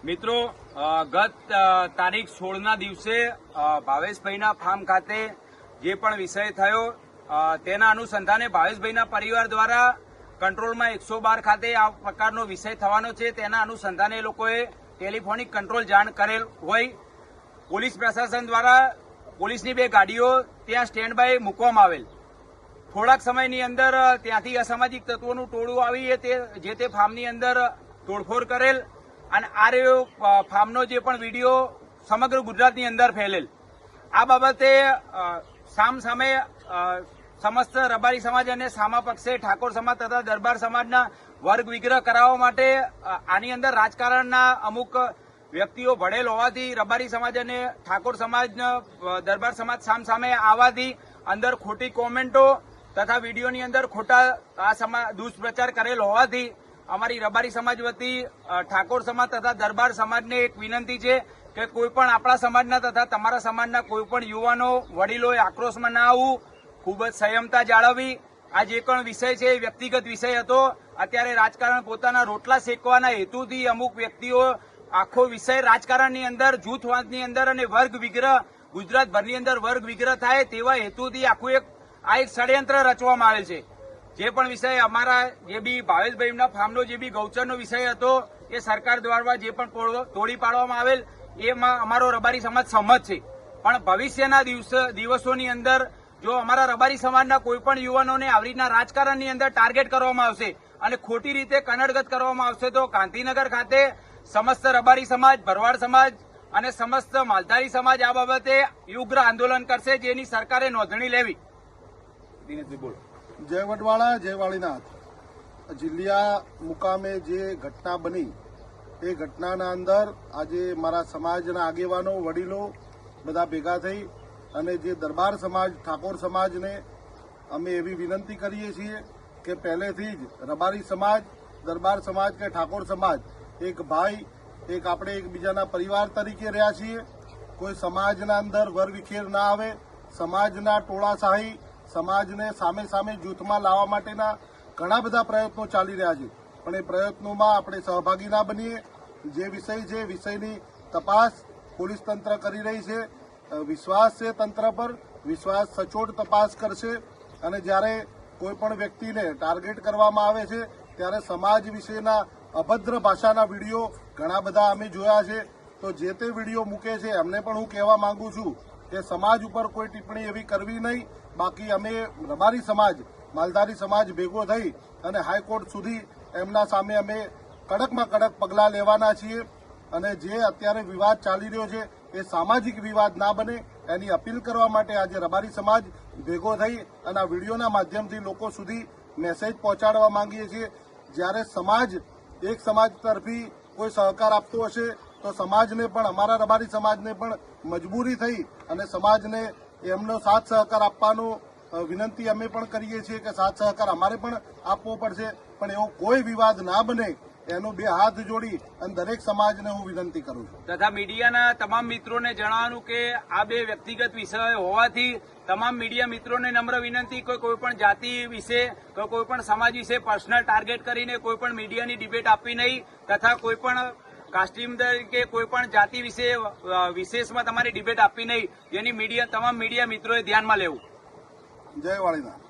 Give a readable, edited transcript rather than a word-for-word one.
મિત્રો, ગત તારીખ 16ના દિવસે ભાવેશભાઈના ફાર્મ ખાતે જે પણ વિષય થયો તેના અનુસંધાને ભાવેશભાઈના પરિવાર દ્વારા કંટ્રોલમાં 112 ખાતે આ પ્રકારનો વિષય થવાનો છે તેના અનુસંધાને એ લોકોએ ટેલિફોનિક કંટ્રોલ જાણ કરેલ હોય. પોલીસ પ્રશાસન દ્વારા પોલીસની 2 ગાડીઓ ત્યાં સ્ટેન્ડ બાય મૂકવામાં આવેલ. થોડાક સમયની અંદર ત્યાંથી અસામાજિક તત્વોનું ટોળું આવી જે તે ફાર્મની અંદર તોડફોડ કરેલ અને આ રહ્યો ફાર્મનો જે પણ વિડીયો સમગ્ર ગુજરાતની અંદર ફેલેલ. આ બાબતે સામે સમસ્ત રબારી સમાજ અને સામા પક્ષે ઠાકોર સમાજ તથા દરબાર સમાજના વર્ગ વિગ્રહ કરાવવા માટે આની અંદર રાજકારણના અમુક વ્યક્તિઓ ભળેલ હોવાથી રબારી સમાજ અને ઠાકોર સમાજ દરબાર સમાજ સામે આવવાથી અંદર ખોટી કોમેન્ટો તથા વિડીયોની અંદર ખોટા દુષ્પ્રચાર કરેલ હોવાથી અમારી રબારી સમાજ વતી ઠાકોર સમાજ તથા દરબાર સમાજને એક વિનંતી છે કે કોઈ પણ આપણા સમાજના તથા તમારા સમાજના કોઈ પણ યુવાનો વડીલોએ આક્રોશમાં ના આવવું, ખૂબ જ સંયમતા જાળવવી. આ જે પણ વિષય છે એ વ્યક્તિગત વિષય હતો. અત્યારે રાજકારણ પોતાના રોટલા શેકવાના હેતુથી અમુક વ્યક્તિઓ આખો વિષય રાજકારણની અંદર જૂથવાદની અંદર અને વર્ગ વિગ્રહ ગુજરાતભરની અંદર વર્ગ વિગ્રહ થાય તેવા હેતુથી આખું એક ષડયંત્ર રચવામાં આવેલ છે. જે પણ વિષય અમારા જે બી ભાવેશભાઈના ફાર્મનો જે બી ગૌચરનો વિષય હતો એ સરકાર દ્વારા જે પણ તોડી પાડવામાં આવેલ એમાં અમારો રબારી સમાજ સહમત છે. પણ ભવિષ્યના દિવસોની અંદર જો અમારા રબારી સમાજના કોઈ પણ યુવાનોને આવી રીતના રાજકારણની અંદર ટાર્ગેટ કરવામાં આવશે અને ખોટી રીતે કનડગત કરવામાં આવશે તો ગાંધીનગર ખાતે સમસ્ત રબારી સમાજ, ભરવાડ સમાજ અને સમસ્ત માલધારી સમાજ આ બાબતે ઉગ્ર આંદોલન કરશે, જેની સરકારે નોંધણી લેવી. દિનેશભાઈ બોલો. જય વડવાળા, જય વાળીનાથ. જિલ્લિયા મુકામે જે ઘટના બની એ ઘટનાના અંદર આજે મારા સમાજના આગેવાનો, વડીલો બધા ભેગા થઈ અને જે દરબાર સમાજ, ઠાકોર સમાજને અમે એવી વિનંતી કરીએ છીએ કે પહેલેથી જ રબારી સમાજ, દરબાર સમાજ કે ઠાકોર સમાજ એક ભાઈ, એક આપણે એકબીજાના પરિવાર તરીકે રહ્યા છીએ. કોઈ સમાજના અંદર વરવિખેર ના આવે, સમાજના ટોળાશાહી, સમાજને સામે જૂથમાં લાવવા માટેના ઘણા બધા પ્રયત્નો ચાલી રહ્યા છે. પણ એ પ્રયત્નોમાં આપણે સહભાગી ના બનીએ. જે વિષય છે વિષયની તપાસ પોલીસ તંત્ર કરી રહી છે. વિશ્વાસ છે તંત્ર પર, વિશ્વાસ સચોટ તપાસ કરશે અને જ્યારે કોઈ પણ વ્યક્તિને ટાર્ગેટ કરવામાં આવે છે ત્યારે સમાજ વિશેના અભદ્ર ભાષાના વિડીયો ઘણા બધા અમે જોયા છે. તો જે તે વિડીયો મૂકે છે એમને પણ હું કહેવા માંગુ છું કે સમાજ ઉપર કોઈ ટિપ્પણી એવી કરવી નહીં. બાકી અમે રબારી સમાજ, માલધારી સમાજ ભેગો થઈ અને હાઈકોર્ટ સુધી એમના સામે અમે કડકમાં કડક પગલાં લેવાના છીએ. અને જે અત્યારે વિવાદ ચાલી રહ્યો છે એ સામાજિક વિવાદ ના બને એની અપીલ કરવા માટે આજે રબારી સમાજ ભેગો થઈ અને આ વિડીયોના માધ્યમથી લોકો સુધી મેસેજ પહોંચાડવા માંગીએ છીએ. જ્યારે સમાજ એક સમાજ તરફી કોઈ સહકાર આપતો હશે તો સમાજને પણ, અમારા રબારી સમાજને પણ મજબૂરી થઈ અને સમાજને એમનો સાથ સહકાર આપવાનો વિનંતી અમે પણ કરીએ છીએ કે સાથ સહકાર અમારે પણ આપવો પડશે. પણ એવો કોઈ વિવાદ ના બને એનો 2 હાથ જોડી અને દરેક સમાજને હું વિનંતી કરું છું. તથા મીડિયાના તમામ મિત્રોને જણાવવાનું કે આ 2 વ્યક્તિગત વિષય હોવાથી તમામ મીડિયા મિત્રોને નમ્ર વિનંતી કે કોઈ પણ જાતિ વિશે કે કોઈ પણ સમાજ વિશે પર્સનલ ટાર્ગેટ કરીને કોઈ પણ મીડિયાની ડિબેટ આપવી નહીં તથા કોઈ પણ કાસ્ટિમ તરીકે કોઈ પણ જાતિ વિશે વિશેષમાં તમારી ડિબેટ આપવી નહીં, જેની તમામ મીડિયા મિત્રોએ ધ્યાનમાં લેવું. જય વાળીનાથ.